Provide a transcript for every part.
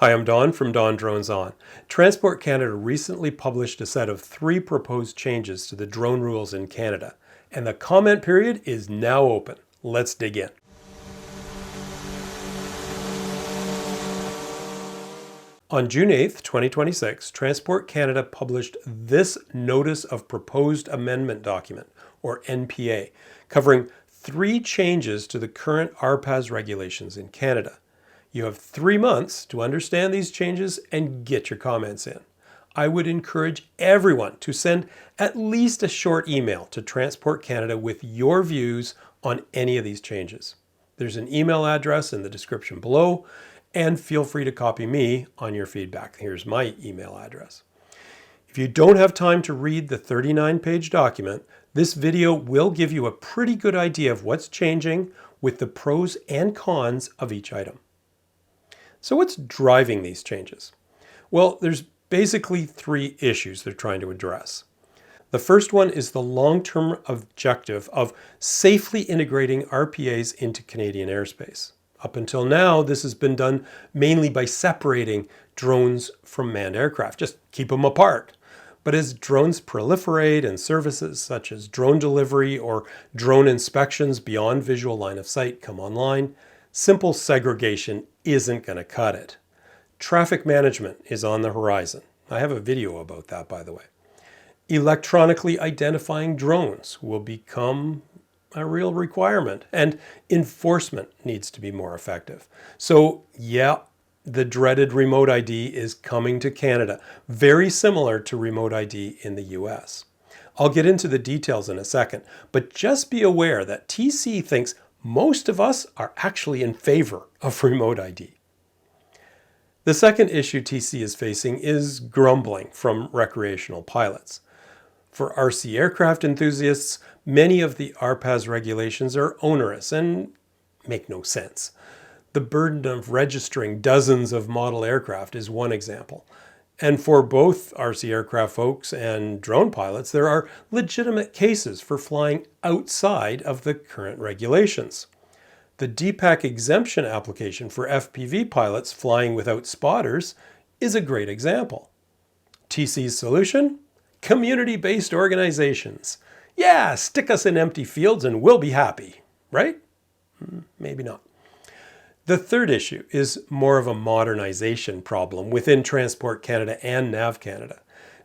Hi, I'm Don from DonDronesOn. Transport Canada recently published a set of 3 proposed changes to the drone rules in Canada, and the comment period is now open. Let's dig in. On June 8th, 2026, Transport Canada published this Notice of Proposed Amendment document, or NPA, covering 3 changes to the current RPAS regulations in Canada. You have 3 months to understand these changes and get your comments in. I would encourage everyone to send at least a short email to Transport Canada with your views on any of these changes. There's an email address in the description below, and feel free to copy me on your feedback. Here's my email address. If you don't have time to read the 39-page document, this video will give you a pretty good idea of what's changing with the pros and cons of each item. So what's driving these changes? Well, there's basically 3 issues they're trying to address. The first one is the long-term objective of safely integrating RPAs into Canadian airspace. Up until now, this has been done mainly by separating drones from manned aircraft. Just keep them apart. But as drones proliferate and services such as drone delivery or drone inspections beyond visual line of sight come online, simple segregation isn't going to cut it. Traffic management is on the horizon. I have a video about that, by the way. Electronically identifying drones will become a real requirement, and enforcement needs to be more effective. So yeah, the dreaded remote ID is coming to Canada, very similar to remote ID in the US. I'll get into the details in a second, but just be aware that TC thinks most of us are actually in favor of remote ID. The second issue TC is facing is grumbling from recreational pilots. For RC aircraft enthusiasts, many of the RPAS regulations are onerous and make no sense. The burden of registering dozens of model aircraft is one example. And for both RC aircraft folks and drone pilots, there are legitimate cases for flying outside of the current regulations. The DPAC exemption application for FPV pilots flying without spotters is a great example. TC's solution? Community-based organizations. Yeah, stick us in empty fields and we'll be happy, right? Maybe not. The third issue is more of a modernization problem within Transport Canada and NAV Canada.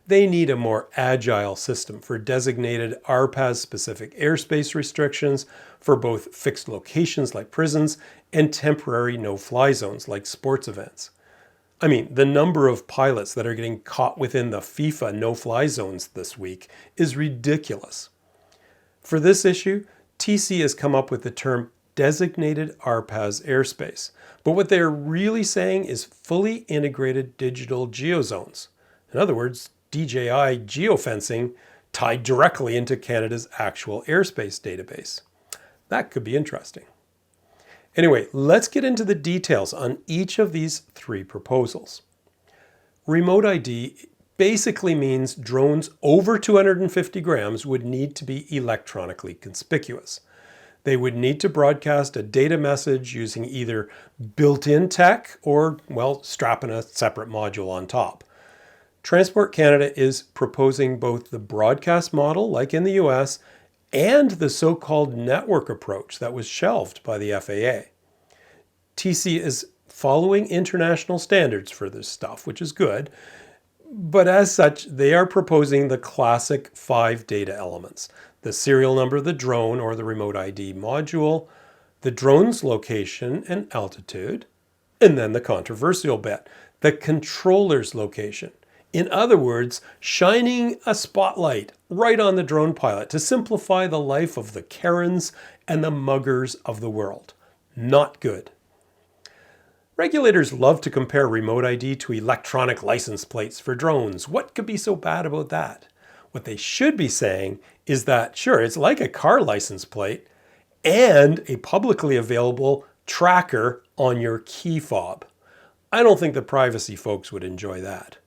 They need a more agile system for designated RPAS-specific airspace restrictions for both fixed locations like prisons and temporary no-fly zones like sports events. I mean, the number of pilots that are getting caught within the FIFA no-fly zones this week is ridiculous. For this issue, TC has come up with the term designated RPAS airspace. But what they're really saying is fully integrated digital geozones. In other words, DJI geofencing tied directly into Canada's actual airspace database. That could be interesting. Anyway, let's get into the details on each of these 3 proposals. Remote ID basically means drones over 250 grams would need to be electronically conspicuous. They would need to broadcast a data message using either built-in tech or, well, strapping a separate module on top. Transport Canada is proposing both the broadcast model, like in the US, and the so-called network approach that was shelved by the FAA. TC is following international standards for this stuff, which is good, but as such, they are proposing the classic 5 data elements: the serial number of the drone or the remote ID module, the drone's location and altitude, and then the controversial bit, the controller's location. In other words, shining a spotlight right on the drone pilot to simplify the life of the Karens and the muggers of the world. Not good. Regulators love to compare remote ID to electronic license plates for drones. What could be so bad about that? What they should be saying is that, sure, it's like a car license plate and a publicly available tracker on your key fob. I don't think the privacy folks would enjoy that.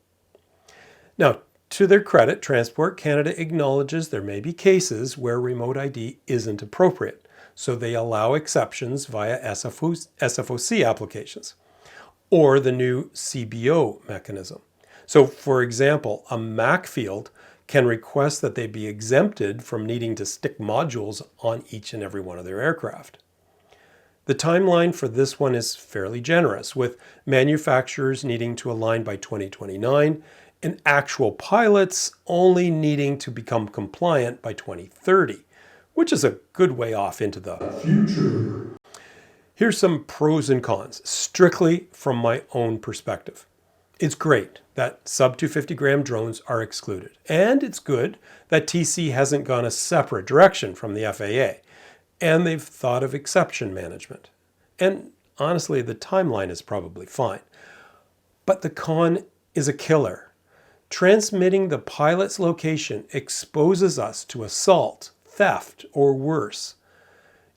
Now, to their credit, Transport Canada acknowledges there may be cases where remote ID isn't appropriate, so they allow exceptions via SFOC applications. or the new CBO mechanism. So, for example, a MAC field can request that they be exempted from needing to stick modules on each and every one of their aircraft. The timeline for this one is fairly generous, with manufacturers needing to align by 2029 and actual pilots only needing to become compliant by 2030, which is a good way off into the future. Here's some pros and cons, strictly from my own perspective. It's great that sub 250 gram drones are excluded, and it's good that TC hasn't gone a separate direction from the FAA. And they've thought of exception management. And honestly, the timeline is probably fine. But the con is a killer. Transmitting the pilot's location exposes us to assault, theft, or worse.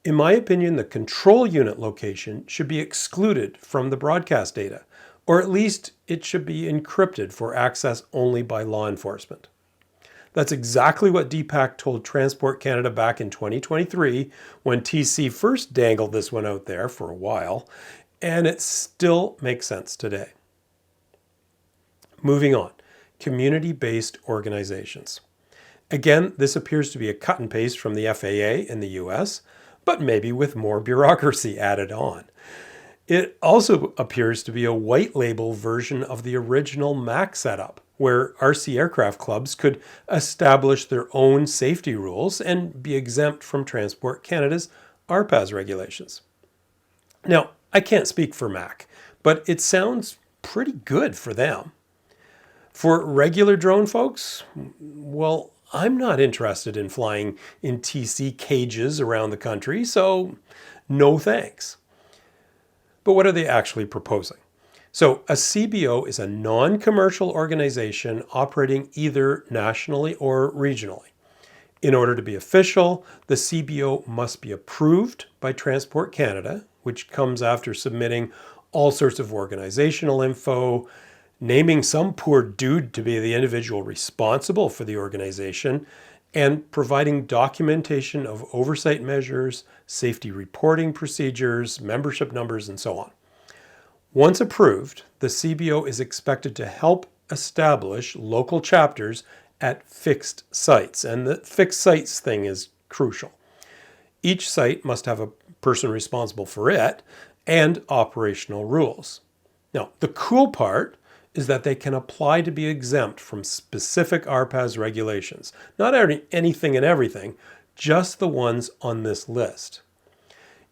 In my opinion, the control unit location should be excluded from the broadcast data, or at least it should be encrypted for access only by law enforcement. That's exactly what DPAC told Transport Canada back in 2023 when TC first dangled this one out there for a while, and it still makes sense today. Moving on, community-based organizations. Again, this appears to be a cut and paste from the FAA in the US, but maybe with more bureaucracy added on. It also appears to be a white label version of the original MAC setup, where RC aircraft clubs could establish their own safety rules and be exempt from Transport Canada's RPAS regulations. Now, I can't speak for MAC, but it sounds pretty good for them. For regular drone folks, well, I'm not interested in flying in TC cages around the country, so no thanks. But what are they actually proposing? So a CBO is a non-commercial organization operating either nationally or regionally. In order to be official, the CBO must be approved by Transport Canada, which comes after submitting all sorts of organizational info, naming some poor dude to be the individual responsible for the organization, and providing documentation of oversight measures, safety reporting procedures, membership numbers, and so on. Once approved, the CBO is expected to help establish local chapters at fixed sites, and the fixed sites thing is crucial. Each site must have a person responsible for it and operational rules. Now, the cool part is that they can apply to be exempt from specific RPAS regulations. Not anything and everything, just the ones on this list.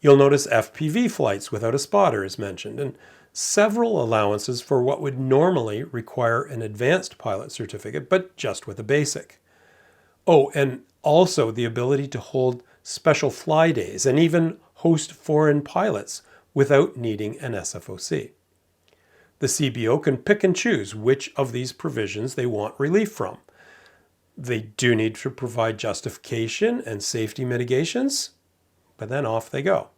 You'll notice FPV flights without a spotter is mentioned, and several allowances for what would normally require an advanced pilot certificate, but just with a basic. Oh, and also the ability to hold special fly days and even host foreign pilots without needing an SFOC. The CBO can pick and choose which of these provisions they want relief from. They do need to provide justification and safety mitigations, but then off they go.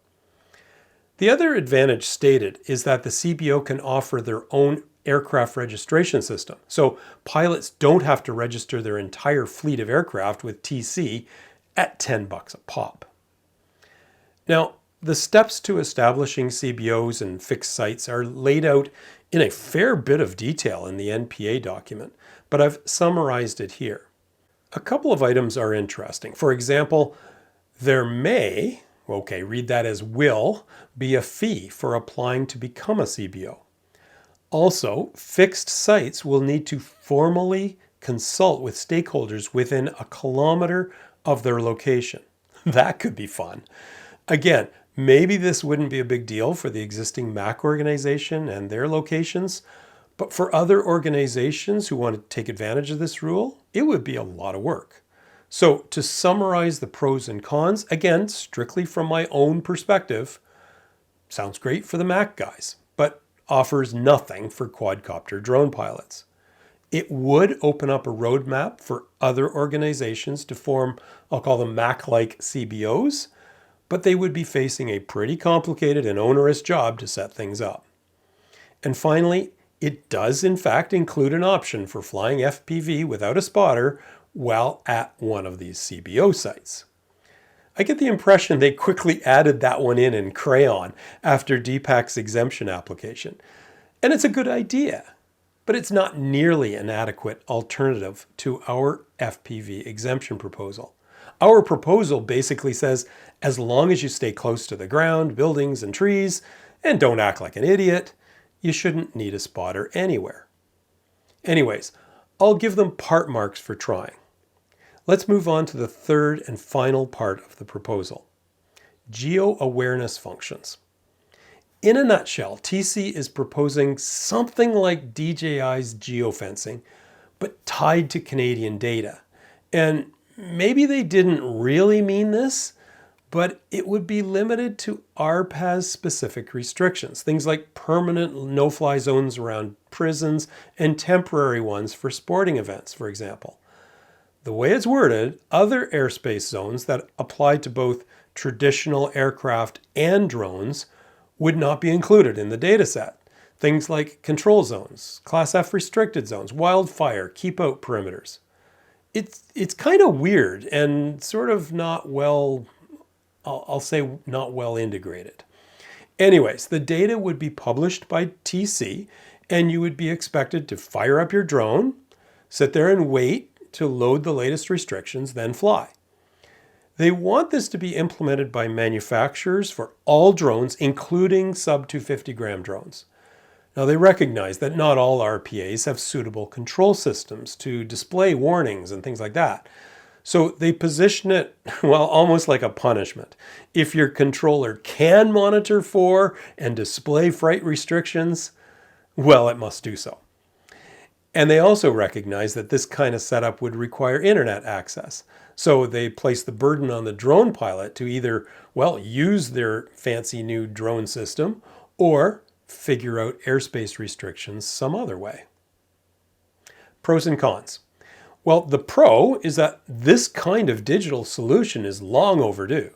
The other advantage stated is that the CBO can offer their own aircraft registration system, so pilots don't have to register their entire fleet of aircraft with TC at $10 a pop. Now, the steps to establishing CBOs and fixed sites are laid out in a fair bit of detail in the NPA document, but I've summarized it here. A couple of items are interesting. For example, there may, read that as will, be a fee for applying to become a CBO. Also, fixed sites will need to formally consult with stakeholders within a kilometer of their location. That could be fun. Again, maybe this wouldn't be a big deal for the existing MAC organization and their locations, but for other organizations who want to take advantage of this rule, it would be a lot of work. So to summarize the pros and cons, again, strictly from my own perspective, sounds great for the MAC guys, but offers nothing for quadcopter drone pilots. It would open up a roadmap for other organizations to form, I'll call them MAC-like CBOs, but they would be facing a pretty complicated and onerous job to set things up. And finally, it does in fact include an option for flying FPV without a spotter while at one of these CBO sites. I get the impression they quickly added that one in crayon after DPAC's exemption application. And it's a good idea, but it's not nearly an adequate alternative to our FPV exemption proposal. Our proposal basically says, as long as you stay close to the ground, buildings, and trees, and don't act like an idiot, you shouldn't need a spotter anywhere. Anyways, I'll give them part marks for trying. Let's move on to the third and final part of the proposal. Geo-awareness functions. In a nutshell, TC is proposing something like DJI's geofencing, but tied to Canadian data. And maybe they didn't really mean this, but it would be limited to RPAS specific restrictions, things like permanent no-fly zones around prisons and temporary ones for sporting events, for example. The way it's worded, other airspace zones that apply to both traditional aircraft and drones would not be included in the dataset. Things like control zones, Class F restricted zones, wildfire, keep out perimeters. It's kind of weird and sort of not well, I'll say not well integrated. Anyways, the data would be published by TC and you would be expected to fire up your drone, sit there and wait to load the latest restrictions, then fly. They want this to be implemented by manufacturers for all drones, including sub 250 gram drones. Now they recognize that not all RPAs have suitable control systems to display warnings and things like that. So they position it, well, almost like a punishment. If your controller can monitor for and display flight restrictions, well, it must do so. And they also recognize that this kind of setup would require internet access. So they place the burden on the drone pilot to either, well, use their fancy new drone system or figure out airspace restrictions some other way. Pros and cons. Well, the pro is that this kind of digital solution is long overdue.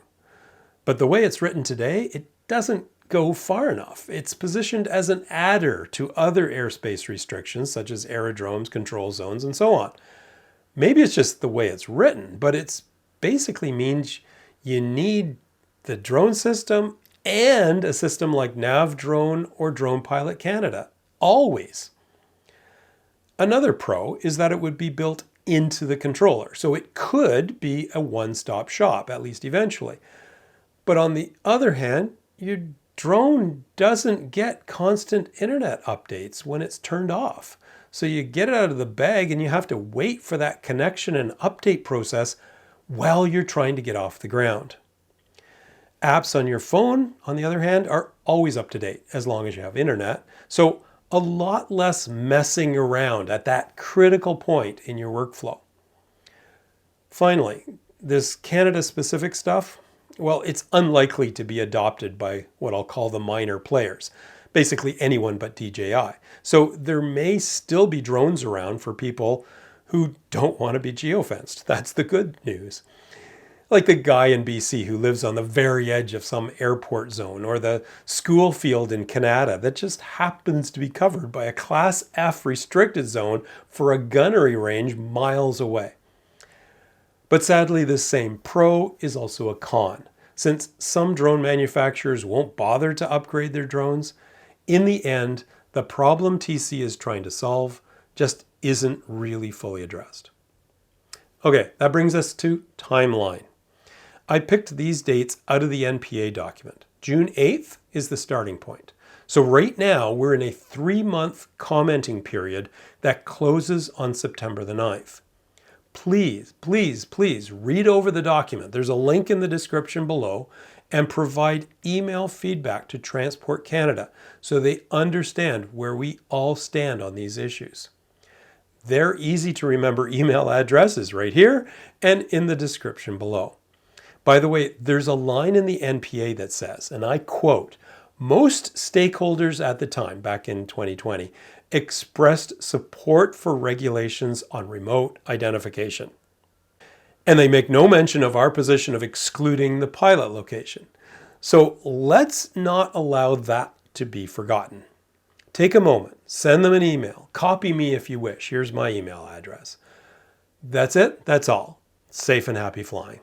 But the way it's written today, it doesn't go far enough. It's positioned as an adder to other airspace restrictions such as aerodromes, control zones, and so on. Maybe it's just the way it's written, but it basically means you need the drone system and a system like NAV Drone or Drone Pilot Canada, always. Another pro is that it would be built into the controller, so it could be a one-stop shop, at least eventually. But on the other hand, your drone doesn't get constant internet updates when it's turned off. So you get it out of the bag and you have to wait for that connection and update process while you're trying to get off the ground. Apps on your phone, on the other hand, are always up to date as long as you have internet. So a lot less messing around at that critical point in your workflow. Finally, this Canada-specific stuff, well, it's unlikely to be adopted by what I'll call the minor players, basically anyone but DJI. So there may still be drones around for people who don't want to be geofenced. That's the good news. Like the guy in BC who lives on the very edge of some airport zone, or the school field in Canada that just happens to be covered by a Class F restricted zone for a gunnery range miles away. But sadly, this same pro is also a con. Since some drone manufacturers won't bother to upgrade their drones, in the end, the problem TC is trying to solve just isn't really fully addressed. Okay, that brings us to timeline. I picked these dates out of the NPA document. June 8th is the starting point. So right now, we're in a 3-month commenting period that closes on September the 9th. Please, please, please read over the document. There's a link in the description below, and provide email feedback to Transport Canada so they understand where we all stand on these issues. Their easy to remember email address is right here and in the description below. By the way, there's a line in the NPA that says, and I quote, "Most stakeholders at the time, back in 2020, expressed support for regulations on remote identification." And they make no mention of our position of excluding the pilot location. So let's not allow that to be forgotten. Take a moment, send them an email, copy me if you wish. Here's my email address. That's it, that's all. Safe and happy flying.